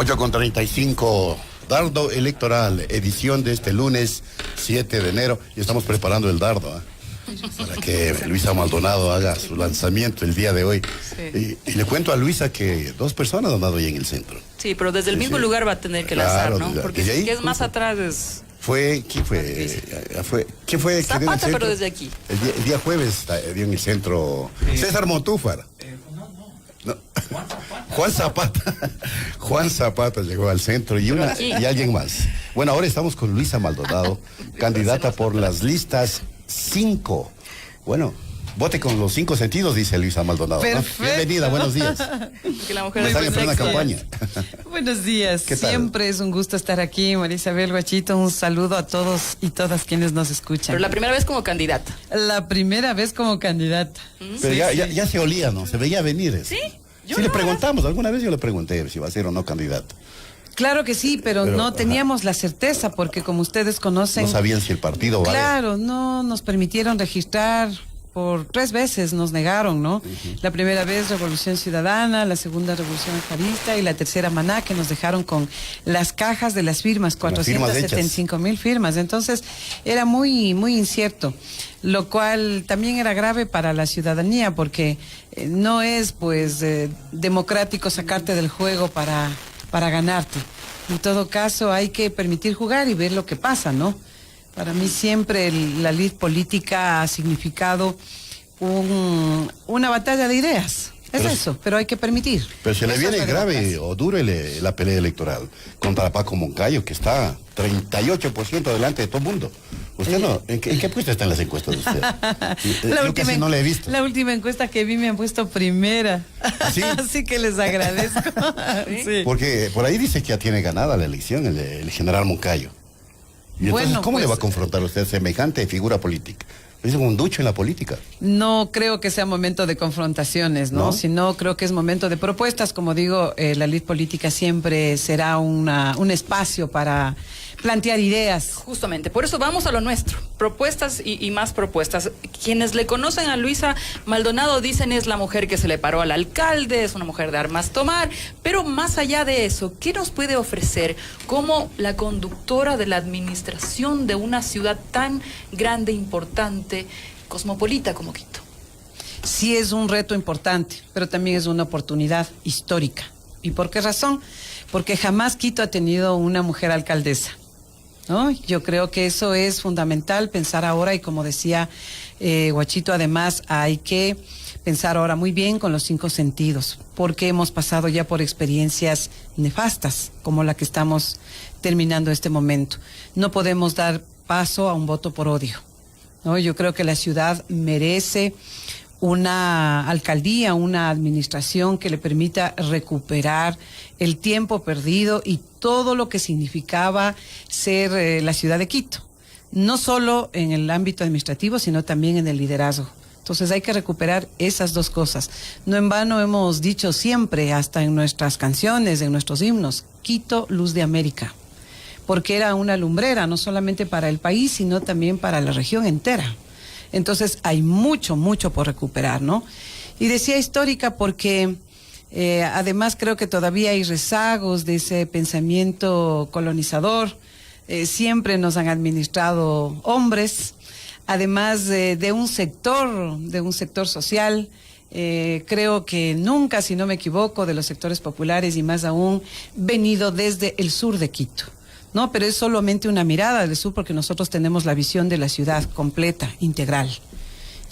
8:35, dardo electoral, edición de este lunes 7 de enero. Y estamos preparando el dardo, para que Luisa Maldonado haga su lanzamiento el día de hoy. Sí. Y le cuento a Luisa que 2 personas han dado ahí en el centro. Sí, pero desde el mismo lugar va a tener que lanzar, ¿no? Porque si es más atrás es... ¿Quién fue? Zapata, pero desde aquí. El día jueves dio en el centro César Montúfar. No. Juan Zapata llegó al centro y alguien más. Bueno, ahora estamos con Luisa Maldonado, candidata por las listas 5. Bueno, vote con los 5 sentidos, dice Luisa Maldonado, ¿no? Bienvenida, buenos días. Que la mujer está en plena campaña. Buenos días, siempre es un gusto estar aquí, María Isabel, Guachito, un saludo a todos y todas quienes nos escuchan. Pero la primera vez como candidata. La primera vez como candidata. Pero ya se olía, ¿no? Se veía venir eso. ¿Sí? Sí, le preguntamos, alguna vez yo le pregunté si va a ser o no candidata. Claro que sí, pero no teníamos la certeza, porque como ustedes conocen... No sabían si el partido va Claro, no nos permitieron registrar. Por 3 veces nos negaron, ¿no? La primera vez Revolución Ciudadana, la segunda Revolución Ecuarista y la tercera Maná, que nos dejaron con las cajas de las firmas, 475,000 firmas. Entonces era muy, muy incierto, lo cual también era grave para la ciudadanía, porque no es pues democrático sacarte del juego para ganarte. En todo caso hay que permitir jugar y ver lo que pasa, ¿no? Para mí siempre la lid política ha significado una batalla de ideas. Pero hay que permitir. Pero se le viene grave o duro la pelea electoral contra Paco Moncayo, que está 38% delante de todo el mundo. ¿Usted no? ¿En qué puesto está en las encuestas de usted? Yo casi no le he visto. La última encuesta que vi me han puesto primera. ¿Sí? Así que les agradezco. ¿Sí? Porque por ahí dice que ya tiene ganada la elección el general Moncayo. Y entonces, ¿cómo le va a confrontar usted semejante figura política? Es un ducho en la política. No creo que sea momento de confrontaciones, ¿no? Sino creo que es momento de propuestas. Como digo, la lid política siempre será un espacio para plantear ideas. Justamente, por eso vamos a lo nuestro. Propuestas y más propuestas. Quienes le conocen a Luisa Maldonado dicen es la mujer que se le paró al alcalde, es una mujer de armas tomar, pero más allá de eso, ¿qué nos puede ofrecer como la conductora de la administración de una ciudad tan grande, importante, cosmopolita como Quito? Sí, es un reto importante, pero también es una oportunidad histórica. ¿Y por qué razón? Porque jamás Quito ha tenido una mujer alcaldesa, ¿no? Yo creo que eso es fundamental, pensar ahora, y como decía Guachito, además hay que pensar ahora muy bien con los 5 sentidos, porque hemos pasado ya por experiencias nefastas, como la que estamos terminando este momento. No podemos dar paso a un voto por odio, ¿no? Yo creo que la ciudad merece una alcaldía, una administración que le permita recuperar el tiempo perdido y todo lo que significaba ser la ciudad de Quito, no solo en el ámbito administrativo, sino también en el liderazgo. Entonces hay que recuperar esas 2 cosas. No en vano hemos dicho siempre, hasta en nuestras canciones, en nuestros himnos, Quito, luz de América, porque era una lumbrera, no solamente para el país, sino también para la región entera. Entonces hay mucho, mucho por recuperar, ¿no? Y decía histórica porque además creo que todavía hay rezagos de ese pensamiento colonizador. Siempre nos han administrado hombres, además de un sector social. Creo que nunca, si no me equivoco, de los sectores populares y más aún, venido desde el sur de Quito. No, pero es solamente una mirada del sur, porque nosotros tenemos la visión de la ciudad completa, integral.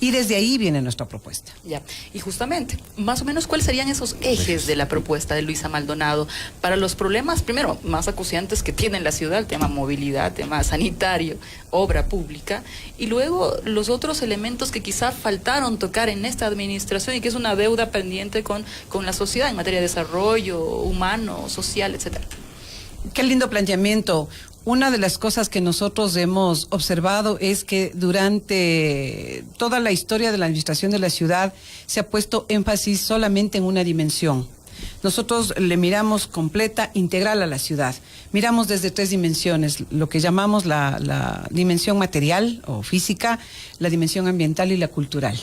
Y desde ahí viene nuestra propuesta. Ya, y justamente, más o menos, ¿cuáles serían esos ejes de la propuesta de Luisa Maldonado para los problemas, primero, más acuciantes que tiene la ciudad, el tema movilidad, tema sanitario, obra pública, y luego los otros elementos que quizá faltaron tocar en esta administración y que es una deuda pendiente con la sociedad en materia de desarrollo humano, social, etcétera? Qué lindo planteamiento. Una de las cosas que nosotros hemos observado es que durante toda la historia de la administración de la ciudad se ha puesto énfasis solamente en una dimensión. Nosotros le miramos completa, integral a la ciudad. Miramos desde 3 dimensiones, lo que llamamos la dimensión material o física, la dimensión ambiental y la cultural.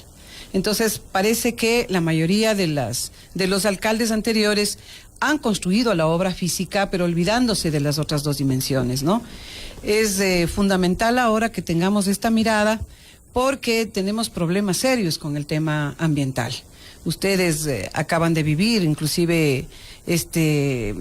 Entonces, parece que la mayoría de los alcaldes anteriores han construido la obra física, pero olvidándose de las otras dos dimensiones, ¿no? Es fundamental ahora que tengamos esta mirada porque tenemos problemas serios con el tema ambiental. Ustedes acaban de vivir, inclusive, estos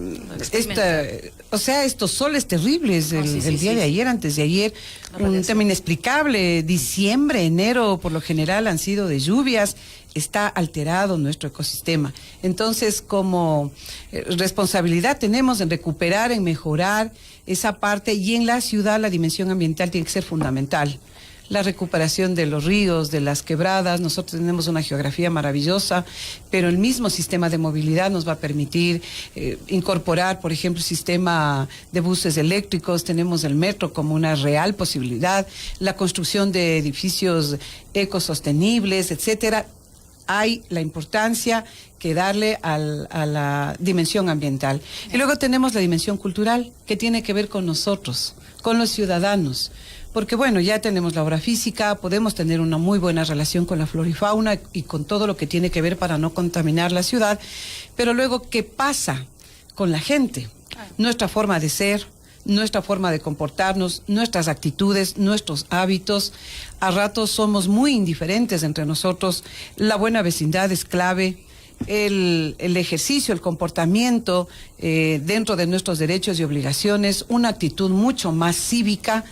soles terribles el día de ayer, antes de ayer, un tema inexplicable. Diciembre, enero, por lo general han sido de lluvias. Está alterado nuestro ecosistema. Entonces, como responsabilidad tenemos en recuperar, en mejorar esa parte, y en la ciudad la dimensión ambiental tiene que ser fundamental. La recuperación de los ríos, de las quebradas. Nosotros tenemos una geografía maravillosa, pero el mismo sistema de movilidad nos va a permitir incorporar, por ejemplo, el sistema de buses eléctricos. Tenemos el metro como una real posibilidad, la construcción de edificios ecosostenibles, etcétera. Hay la importancia que darle a la dimensión ambiental. Y luego tenemos la dimensión cultural, que tiene que ver con nosotros, con los ciudadanos. Porque bueno, ya tenemos la obra física, podemos tener una muy buena relación con la flora y fauna y con todo lo que tiene que ver para no contaminar la ciudad. Pero luego, ¿qué pasa con la gente? Nuestra forma de ser, nuestra forma de comportarnos, nuestras actitudes, nuestros hábitos. A ratos somos muy indiferentes entre nosotros. La buena vecindad es clave. El ejercicio, el comportamiento dentro de nuestros derechos y obligaciones, una actitud mucho más cívica.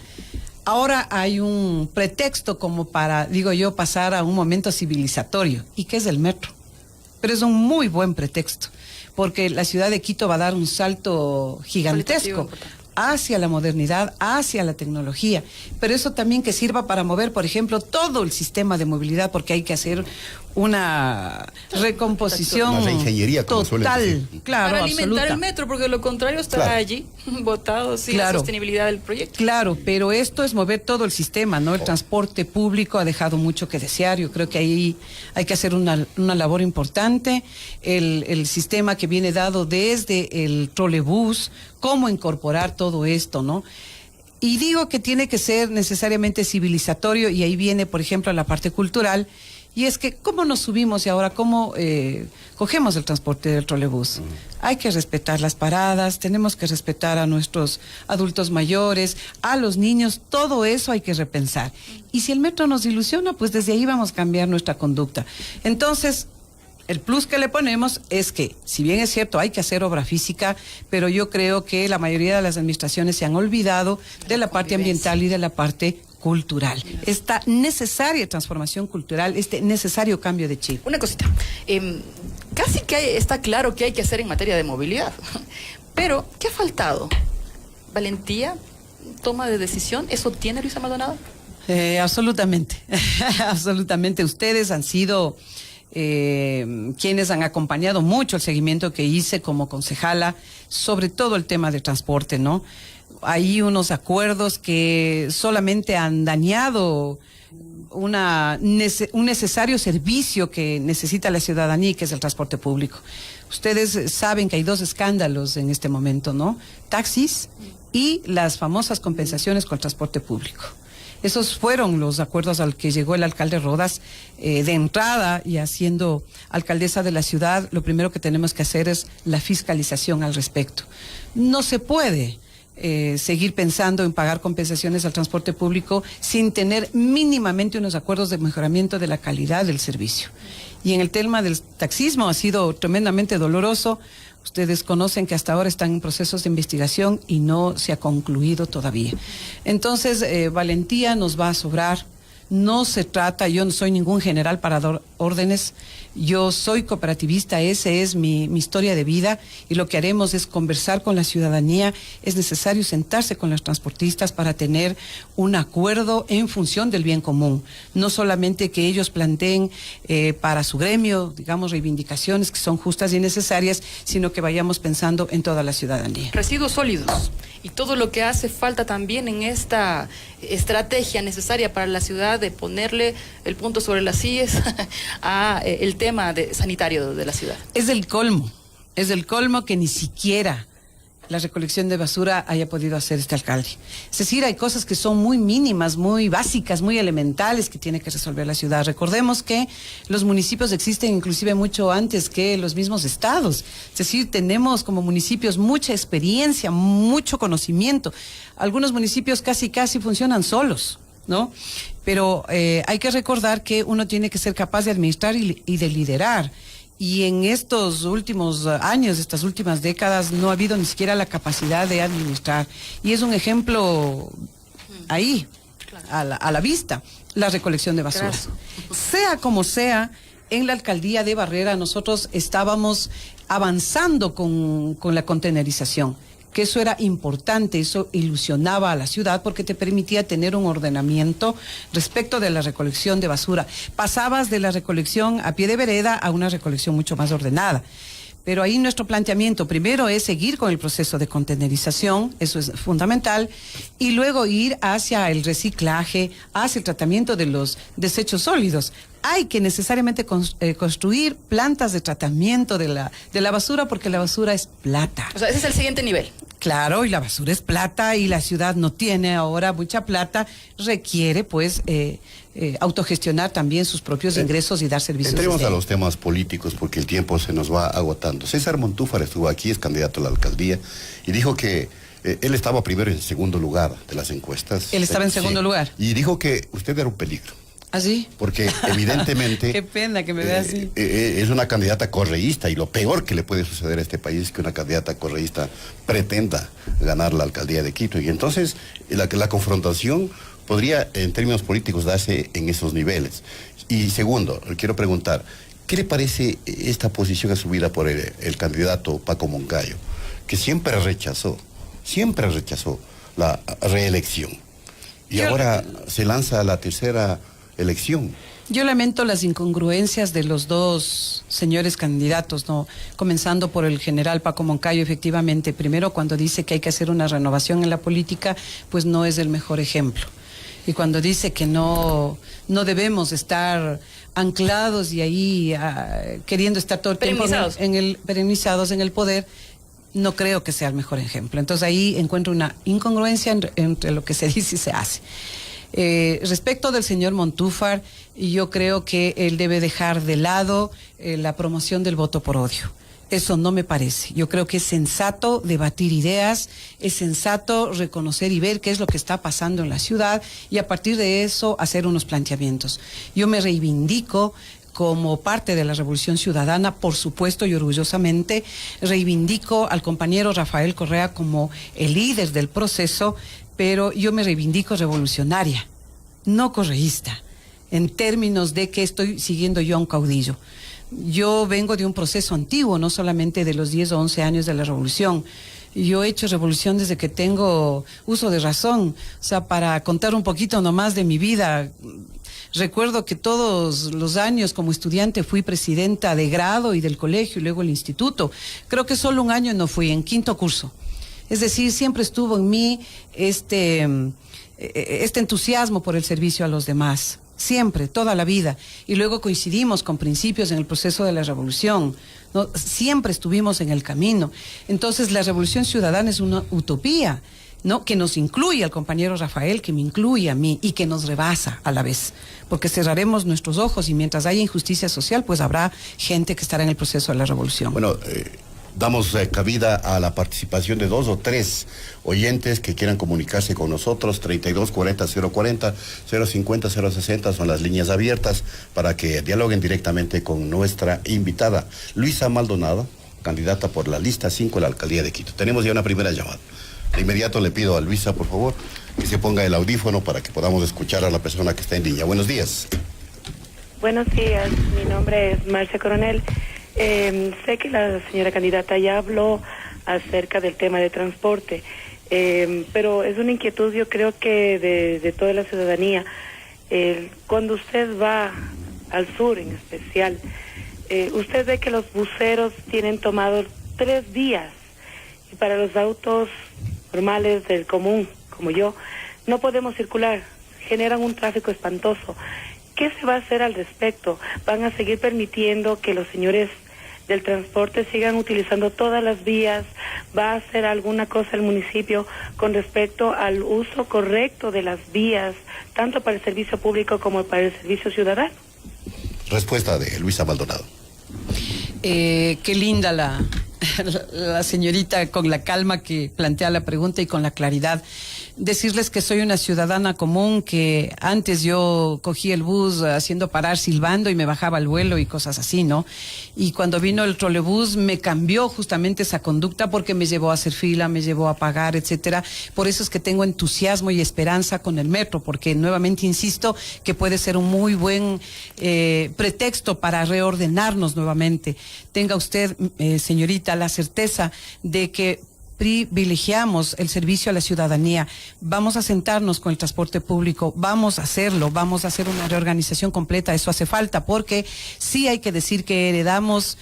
Ahora hay un pretexto como para, digo yo, pasar a un momento civilizatorio, y que es el metro. Pero es un muy buen pretexto, porque la ciudad de Quito va a dar un salto gigantesco hacia la modernidad, hacia la tecnología, pero eso también que sirva para mover, por ejemplo, todo el sistema de movilidad, porque hay que hacer una recomposición una ingeniería, como total, claro, para alimentar absoluta. el metro, porque lo contrario estará allí botado sin la sostenibilidad del proyecto. Claro, pero esto es mover todo el sistema, ¿no? El transporte público ha dejado mucho que desear. Yo creo que ahí hay que hacer una labor importante. El sistema que viene dado desde el trolebús, cómo incorporar todo esto, ¿no? Y digo que tiene que ser necesariamente civilizatorio, y ahí viene, por ejemplo, la parte cultural. Y es que, ¿cómo nos subimos y ahora cómo cogemos el transporte del trolebús? Hay que respetar las paradas, tenemos que respetar a nuestros adultos mayores, a los niños, todo eso hay que repensar. Y si el metro nos ilusiona, pues desde ahí vamos a cambiar nuestra conducta. Entonces, el plus que le ponemos es que, si bien es cierto, hay que hacer obra física, pero yo creo que la mayoría de las administraciones se han olvidado de la parte ambiental y de la parte cultural. Esta necesaria transformación cultural, este necesario cambio de chip. Una cosita, casi que está claro qué hay que hacer en materia de movilidad, pero ¿qué ha faltado? ¿Valentía? ¿Toma de decisión? ¿Eso tiene Luisa Maldonado? Absolutamente, absolutamente. Ustedes han sido quienes han acompañado mucho el seguimiento que hice como concejala, sobre todo el tema de transporte, ¿no? Hay unos acuerdos que solamente han dañado un necesario servicio que necesita la ciudadanía, y que es el transporte público. Ustedes saben que hay dos escándalos en este momento, ¿no? Taxis y las famosas compensaciones con el transporte público. Esos fueron los acuerdos al que llegó el alcalde Rodas de entrada, y siendo alcaldesa de la ciudad, lo primero que tenemos que hacer es la fiscalización al respecto. No se puede seguir pensando en pagar compensaciones al transporte público sin tener mínimamente unos acuerdos de mejoramiento de la calidad del servicio. Y en el tema del taxismo ha sido tremendamente doloroso. Ustedes conocen que hasta ahora están en procesos de investigación y no se ha concluido todavía. Entonces, valentía nos va a sobrar. No se trata, yo no soy ningún general para dar órdenes, yo soy cooperativista, esa es mi historia de vida, y lo que haremos es conversar con la ciudadanía. Es necesario sentarse con los transportistas para tener un acuerdo en función del bien común, no solamente que ellos planteen para su gremio, digamos, reivindicaciones que son justas y necesarias, sino que vayamos pensando en toda la ciudadanía. Residuos sólidos y todo lo que hace falta también en esta estrategia necesaria para la ciudad de ponerle el punto sobre las íes a el tema sanitario de la ciudad. Es el colmo que ni siquiera la recolección de basura haya podido hacer este alcalde. Es decir, hay cosas que son muy mínimas, muy básicas, muy elementales que tiene que resolver la ciudad. Recordemos que los municipios existen inclusive mucho antes que los mismos estados. Es decir, tenemos como municipios mucha experiencia, mucho conocimiento. Algunos municipios casi funcionan solos, ¿no? Pero hay que recordar que uno tiene que ser capaz de administrar y de liderar. Y en estos últimos años, estas últimas décadas, no ha habido ni siquiera la capacidad de administrar. Y es un ejemplo ahí, a la vista, la recolección de basura. Sea como sea, en la alcaldía de Barrera nosotros estábamos avanzando con la contenerización, que eso era importante, eso ilusionaba a la ciudad porque te permitía tener un ordenamiento respecto de la recolección de basura. Pasabas de la recolección a pie de vereda a una recolección mucho más ordenada. Pero ahí nuestro planteamiento primero es seguir con el proceso de contenerización, eso es fundamental, y luego ir hacia el reciclaje, hacia el tratamiento de los desechos sólidos. Hay que necesariamente construir plantas de tratamiento de la basura porque la basura es plata. O sea, ese es el siguiente nivel. Claro, y la basura es plata y la ciudad no tiene ahora mucha plata, requiere pues autogestionar también sus propios ingresos y dar servicios. Entremos a los temas políticos porque el tiempo se nos va agotando. César Montúfar estuvo aquí, es candidato a la alcaldía y dijo que él estaba primero y en segundo lugar de las encuestas. Él estaba en segundo lugar. Y dijo que usted era un peligro. ¿Ah, sí? Porque evidentemente... Qué pena que me vea así. Es una candidata correísta y lo peor que le puede suceder a este país es que una candidata correísta pretenda ganar la alcaldía de Quito. Y entonces la confrontación podría, en términos políticos, darse en esos niveles. Y segundo, le quiero preguntar, ¿qué le parece esta posición asumida por el candidato Paco Moncayo, que siempre rechazó la reelección? Y ahora se lanza a la tercera elección. Yo lamento las incongruencias de los dos señores candidatos, ¿no? Comenzando por el general Paco Moncayo, efectivamente, primero cuando dice que hay que hacer una renovación en la política, pues no es el mejor ejemplo. Y cuando dice que no debemos estar anclados y ahí queriendo estar todo el tiempo perennizados en el poder, no creo que sea el mejor ejemplo. Entonces ahí encuentro una incongruencia entre lo que se dice y se hace. Respecto del señor Montúfar, yo creo que él debe dejar de lado la promoción del voto por odio. Eso no me parece. Yo creo que es sensato debatir ideas, es sensato reconocer y ver qué es lo que está pasando en la ciudad y a partir de eso hacer unos planteamientos. Yo me reivindico como parte de la Revolución Ciudadana, por supuesto y orgullosamente, reivindico al compañero Rafael Correa como el líder del proceso, pero yo me reivindico revolucionaria, no correísta, en términos de que estoy siguiendo yo a un caudillo. Yo vengo de un proceso antiguo, no solamente de los 10 o 11 años de la revolución. Yo he hecho revolución desde que tengo uso de razón. O sea, para contar un poquito nomás de mi vida, recuerdo que todos los años como estudiante fui presidenta de grado y del colegio y luego el instituto. Creo que solo un año no fui, en quinto curso. Es decir, siempre estuvo en mí este entusiasmo por el servicio a los demás. Siempre, toda la vida. Y luego coincidimos con principios en el proceso de la revolución, ¿no? Siempre estuvimos en el camino. Entonces, la Revolución Ciudadana es una utopía, ¿no? Que nos incluye al compañero Rafael, que me incluye a mí y que nos rebasa a la vez. Porque cerraremos nuestros ojos y mientras haya injusticia social, pues habrá gente que estará en el proceso de la revolución. Bueno, damos cabida a la participación de 2 o 3 oyentes que quieran comunicarse con nosotros. 3240-040, 050-060 son las líneas abiertas para que dialoguen directamente con nuestra invitada, Luisa Maldonado, candidata por la lista 5 de la alcaldía de Quito. Tenemos ya una primera llamada. De inmediato le pido a Luisa, por favor, que se ponga el audífono para que podamos escuchar a la persona que está en línea. Buenos días. Buenos días, mi nombre es Marcia Coronel. Sé que la señora candidata ya habló acerca del tema de transporte, pero es una inquietud, yo creo que de toda la ciudadanía. Cuando usted va al sur en especial, usted ve que los buceros tienen tomado 3 días y para los autos normales del común, como yo, no podemos circular, generan un tráfico espantoso. ¿Qué se va a hacer al respecto? ¿Van a seguir permitiendo que los señores del transporte sigan utilizando todas las vías? ¿Va a hacer alguna cosa el municipio con respecto al uso correcto de las vías, tanto para el servicio público como para el servicio ciudadano? Respuesta de Luisa Maldonado. Qué linda la señorita, con la calma que plantea la pregunta y con la claridad. Decirles que soy una ciudadana común, que antes yo cogía el bus haciendo parar, silbando, y me bajaba al vuelo y cosas así, ¿no? Y cuando vino el trolebús me cambió justamente esa conducta, porque me llevó a hacer fila, me llevó a pagar, etcétera. Por eso es que tengo entusiasmo y esperanza con el metro, porque nuevamente insisto que puede ser un muy buen pretexto para reordenarnos nuevamente. Tenga usted, señorita, la certeza de que privilegiamos el servicio a la ciudadanía. Vamos a sentarnos con el transporte público, vamos a hacerlo, vamos a hacer una reorganización completa, eso hace falta, porque sí hay que decir que heredamos,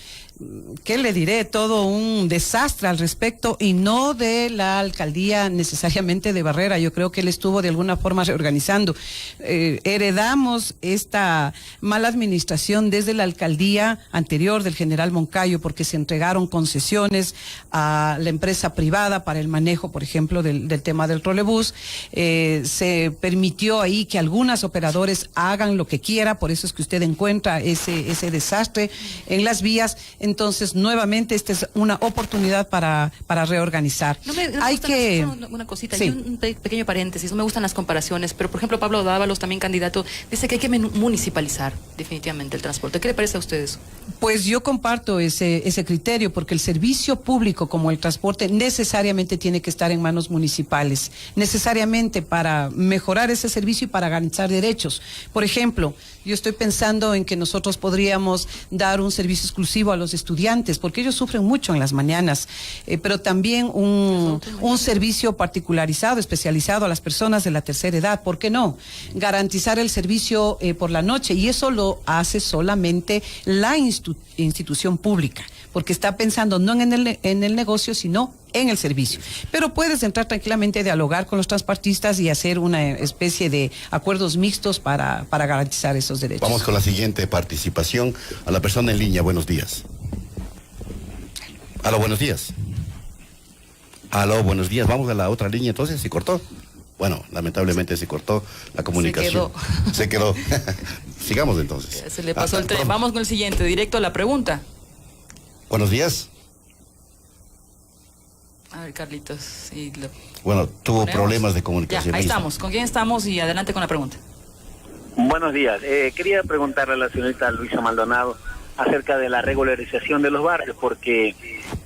¿qué le diré? Todo un desastre al respecto, y no de la alcaldía necesariamente de Barrera. Yo creo que él estuvo de alguna forma reorganizando. Heredamos esta mala administración desde la alcaldía anterior del general Moncayo, porque se entregaron concesiones a la empresa privada para el manejo, por ejemplo, del tema del trolebús. Se permitió ahí que algunos operadores hagan lo que quiera, por eso es que usted encuentra ese desastre en las vías. Entonces, nuevamente, esta es una oportunidad para reorganizar. Hay que... Una cosita, sí. Un pequeño paréntesis, no me gustan las comparaciones, pero por ejemplo Pablo Dávalos, también candidato, dice que hay que municipalizar definitivamente el transporte. ¿Qué le parece a ustedes? Pues yo comparto ese criterio, porque el servicio público como el transporte necesariamente tiene que estar en manos municipales, necesariamente para mejorar ese servicio y para garantizar derechos. Por ejemplo, yo estoy pensando en que nosotros podríamos dar un servicio exclusivo a los estudiantes, porque ellos sufren mucho en las mañanas, pero también un servicio particularizado, especializado a las personas de la tercera edad. ¿Por qué no? Garantizar el servicio por la noche, y eso lo hace solamente la institución pública, porque está pensando no en el negocio, sino en el servicio. Pero puedes entrar tranquilamente a dialogar con los transportistas y hacer una especie de acuerdos mixtos para garantizar esos derechos. Vamos con la siguiente participación. A la persona en línea, buenos días. Aló, buenos días. Aló, buenos días. Vamos a la otra línea, entonces, ¿se cortó? Bueno, lamentablemente se cortó la comunicación. Se quedó. Sigamos entonces. Se le pasó el tren. Vamos con el siguiente, directo a la pregunta. Buenos días. A ver, Carlitos. Sí, bueno, tuvo problemas de comunicación. Ya, ahí estamos. ¿Con quién estamos? Y adelante con la pregunta. Buenos días. Quería preguntarle a la señorita Luisa Maldonado acerca de la regularización de los barrios, porque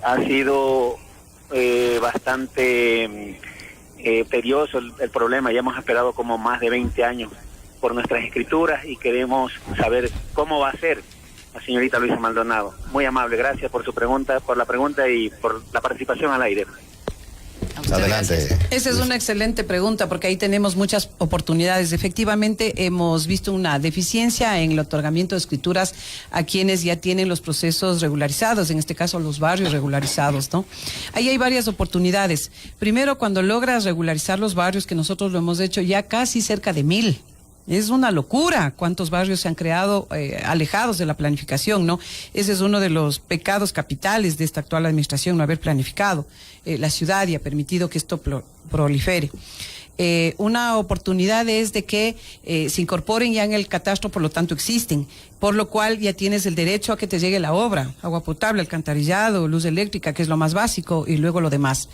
ha sido bastante tedioso el problema. Ya hemos esperado como más de 20 años por nuestras escrituras y queremos saber cómo va a ser la señorita Luisa Maldonado. Muy amable, gracias por su pregunta, por la pregunta y por la participación al aire. Adelante. Esa es una excelente pregunta, porque ahí tenemos muchas oportunidades. Efectivamente, hemos visto una deficiencia en el otorgamiento de escrituras a quienes ya tienen los procesos regularizados, en este caso los barrios regularizados, ¿no? Ahí hay varias oportunidades. Primero, cuando logras regularizar los barrios, que nosotros lo hemos hecho ya casi cerca de 1000. Es una locura cuántos barrios se han creado alejados de la planificación, ¿no? Ese es uno de los pecados capitales de esta actual administración, no haber planificado la ciudad y ha permitido que esto prolifere. Una oportunidad es de que se incorporen ya en el catastro, por lo tanto existen, por lo cual ya tienes el derecho a que te llegue la obra, agua potable, alcantarillado, luz eléctrica, que es lo más básico, y luego lo demás.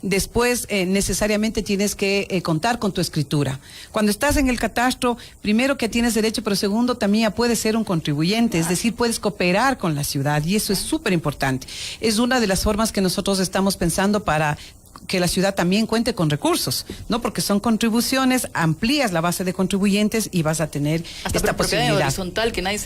Después, necesariamente tienes que contar con tu escritura. Cuando estás en el catastro, primero que tienes derecho, pero segundo también ya puedes ser un contribuyente, es decir, puedes cooperar con la ciudad, y eso es súper importante. Es una de las formas que nosotros estamos pensando para que la ciudad también cuente con recursos, ¿no? Porque son contribuciones, amplías la base de contribuyentes y vas a tener hasta esta posibilidad horizontal, que nadie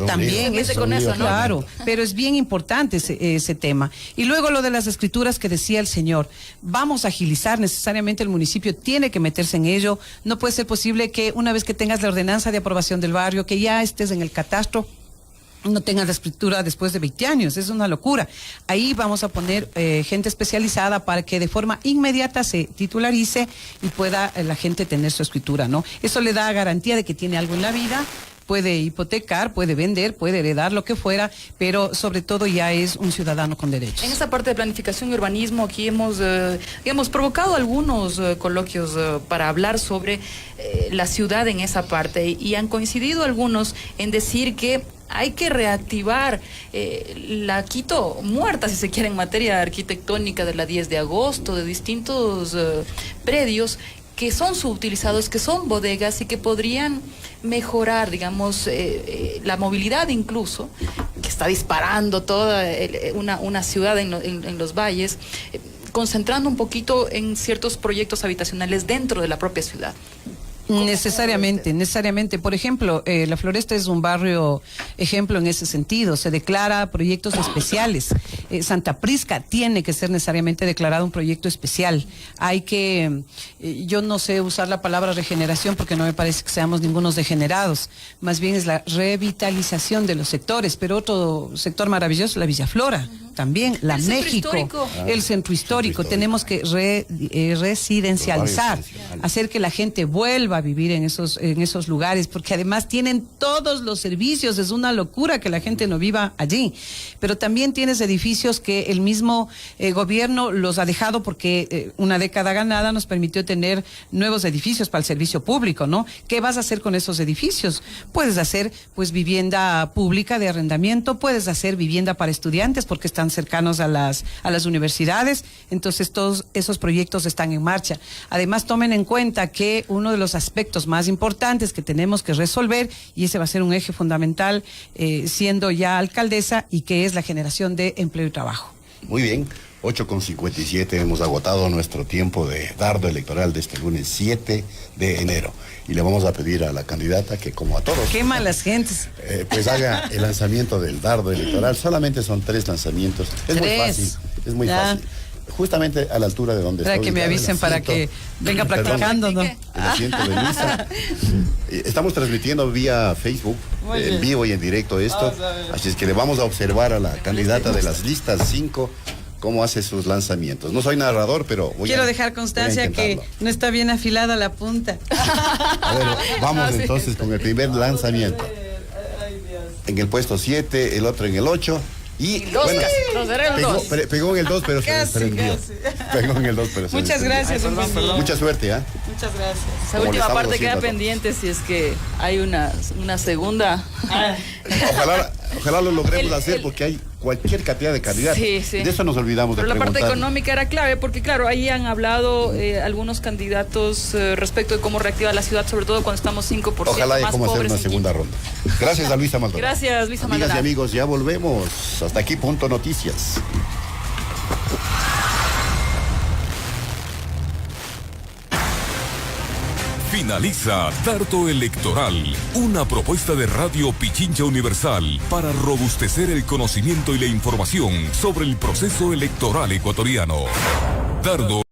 también es con eso, ¿no? Claro, pero es bien importante ese tema. Y luego lo de las escrituras que decía el señor, vamos a agilizar, necesariamente el municipio tiene que meterse en ello. No puede ser posible que una vez que tengas la ordenanza de aprobación del barrio, que ya estés en el catastro, no tengas la escritura después de 20 años, es una locura. Ahí vamos a poner gente especializada para que de forma inmediata se titularice y pueda la gente tener su escritura, ¿no? Eso le da garantía de que tiene algo en la vida, puede hipotecar, puede vender, puede heredar, lo que fuera, pero sobre todo ya es un ciudadano con derechos. En esa parte de planificación y urbanismo, aquí hemos provocado algunos coloquios para hablar sobre la ciudad en esa parte, y han coincidido algunos en decir que hay que reactivar la Quito muerta, si se quiere, en materia arquitectónica, de la 10 de agosto, de distintos predios que son subutilizados, que son bodegas y que podrían mejorar, digamos, la movilidad incluso, que está disparando toda una ciudad en los valles, concentrando un poquito en ciertos proyectos habitacionales dentro de la propia ciudad. Necesariamente. Por ejemplo, La Floresta es un barrio ejemplo en ese sentido. Se declara proyectos especiales. Santa Prisca tiene que ser necesariamente declarado un proyecto especial. Hay que, yo no sé usar la palabra regeneración porque no me parece que seamos ningunos degenerados. Más bien es la revitalización de los sectores. Pero otro sector maravilloso, la Villa Flora. También, la México, el centro histórico. Tenemos que residencializar, hacer que la gente vuelva a vivir en esos lugares, porque además tienen todos los servicios. Es una locura que la gente no viva allí. Pero también tienes edificios que el mismo gobierno los ha dejado porque una década ganada nos permitió tener nuevos edificios para el servicio público, ¿no? ¿Qué vas a hacer con esos edificios? Puedes hacer, pues, vivienda pública de arrendamiento, puedes hacer vivienda para estudiantes porque están cercanos a las universidades. Entonces todos esos proyectos están en marcha. Además, tomen en cuenta que uno de los aspectos más importantes que tenemos que resolver, y ese va a ser un eje fundamental siendo ya alcaldesa, y que es la generación de empleo y trabajo. Muy bien, 8:57, hemos agotado nuestro tiempo de dardo electoral de este lunes 7 de enero. Y le vamos a pedir a la candidata que, como a todos... ¡Qué malas gentes! Pues haga el lanzamiento del dardo electoral. Solamente son 3 lanzamientos. Es muy fácil, es muy fácil. Justamente a la altura de donde para que me avisen, para que venga practicando, ¿no? El asiento de Luisa. Estamos transmitiendo vía Facebook, en vivo y en directo esto. Así es que le vamos a observar a la candidata de las listas 5 cómo hace sus lanzamientos. No soy narrador, pero quiero dejar constancia que no está bien afilada la punta. A ver, vamos entonces con el primer lanzamiento. En el puesto 7, el otro en el 8. Y bueno, pegó en el 2, pero se desprendió. Pegó en el 2, pero se Muchas gracias, perdón. Mucha suerte, ¿ah? Muchas gracias. Esa última parte queda pendiente si es que hay una segunda. Ojalá lo logremos hacer, porque hay cualquier cantidad de candidatos. Sí. De eso nos olvidamos de preguntar. Pero la parte económica era clave, porque claro, ahí han hablado algunos candidatos respecto de cómo reactivar la ciudad, sobre todo cuando estamos 5% Ojalá haya más cómo pobres. Hacer una segunda ronda. Gracias a Luisa Maldonado. Gracias, Luisa Maldonado. Amigas y amigos, ya volvemos. Hasta aquí, Punto Noticias. Finaliza Dardo Electoral, una propuesta de Radio Pichincha Universal para robustecer el conocimiento y la información sobre el proceso electoral ecuatoriano. Dardo